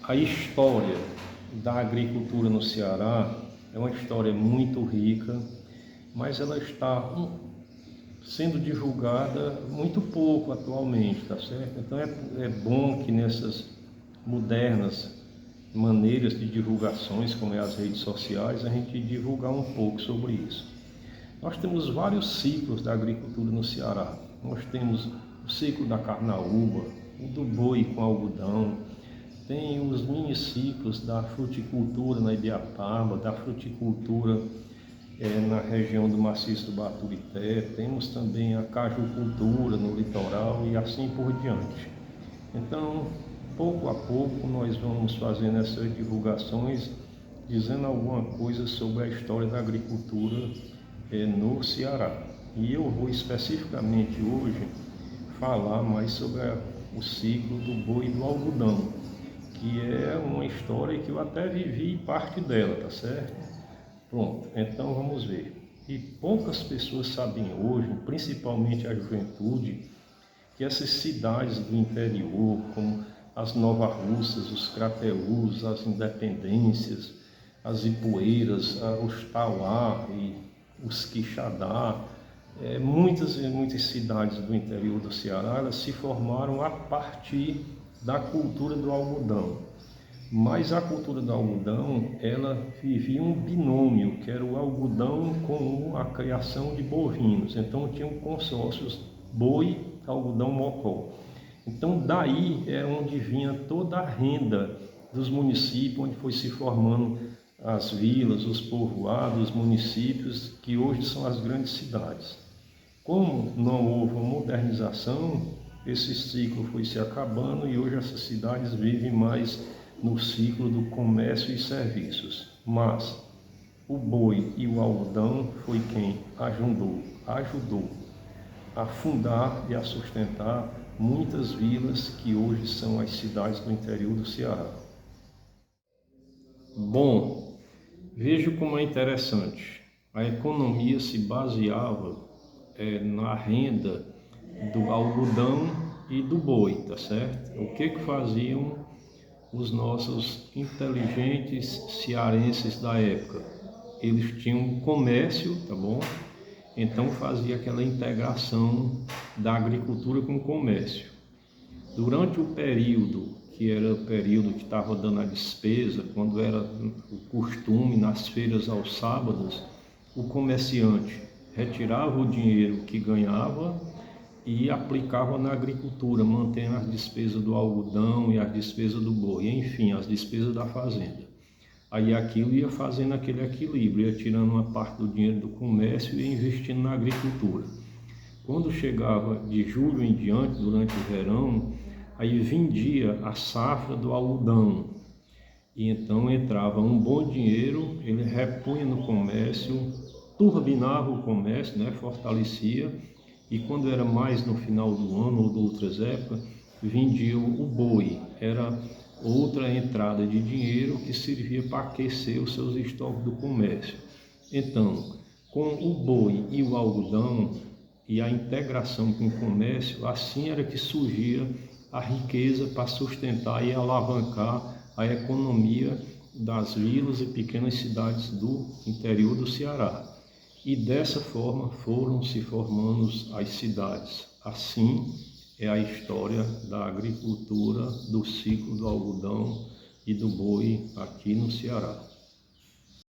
A história da agricultura no Ceará é uma história muito rica, mas ela está sendo divulgada muito pouco atualmente, tá certo? Então é bom que nessas modernas maneiras de divulgações, como é as redes sociais, a gente divulgar um pouco sobre isso. Nós temos vários ciclos da agricultura no Ceará. Nós temos o ciclo da carnaúba, o do boi com algodão, tem os miniciclos da fruticultura na Ibiapaba, da fruticultura na região do maciço do Baturité, temos também a cajucultura no litoral e assim por diante. Então, pouco a pouco, nós vamos fazendo essas divulgações, dizendo alguma coisa sobre a história da agricultura no Ceará. E eu vou especificamente hoje falar mais sobre o ciclo do boi e do algodão, que é uma história que eu até vivi parte dela, tá certo? Pronto, então vamos ver. E poucas pessoas sabem hoje, principalmente a juventude, que essas cidades do interior, como as Nova Russas, os Crateús, as Independências, as Ipueiras, os Tauá e os Quixadá, muitas cidades do interior do Ceará, elas se formaram a partir da cultura do algodão. Mas a cultura do algodão, ela vivia um binômio, que era o algodão com a criação de bovinos. Então tinham consórcios boi, algodão, mocó. Então daí é onde vinha toda a renda dos municípios, onde foi se formando as vilas, os povoados, os municípios, que hoje são as grandes cidades. Como não houve uma modernização, esse ciclo foi se acabando e hoje essas cidades vivem mais no ciclo do comércio e serviços. Mas o boi e o algodão foi quem ajudou a fundar e a sustentar muitas vilas que hoje são as cidades do interior do Ceará. Bom, veja como é interessante. A economia se baseava na renda do algodão e do boi, tá certo? O que faziam os nossos inteligentes cearenses da época? Eles tinham um comércio, tá bom? Então fazia aquela integração da agricultura com o comércio. Durante o período, que era o período que estava dando a despesa, quando era o costume nas feiras aos sábados, o comerciante retirava o dinheiro que ganhava e aplicava na agricultura, mantendo as despesas do algodão e as despesas do boi, enfim, as despesas da fazenda. Aí aquilo ia fazendo aquele equilíbrio, ia tirando uma parte do dinheiro do comércio e investindo na agricultura. Quando chegava de julho em diante, durante o verão, aí vendia a safra do algodão. E então entrava um bom dinheiro, ele repunha no comércio, turbinava o comércio, fortalecia, e quando era mais no final do ano ou de outras épocas, vendia o boi. Era outra entrada de dinheiro que servia para aquecer os seus estoques do comércio. Então, com o boi e o algodão e a integração com o comércio, assim era que surgia a riqueza para sustentar e alavancar a economia das vilas e pequenas cidades do interior do Ceará. E dessa forma foram se formando as cidades. Assim é a história da agricultura, do ciclo do algodão e do boi aqui no Ceará.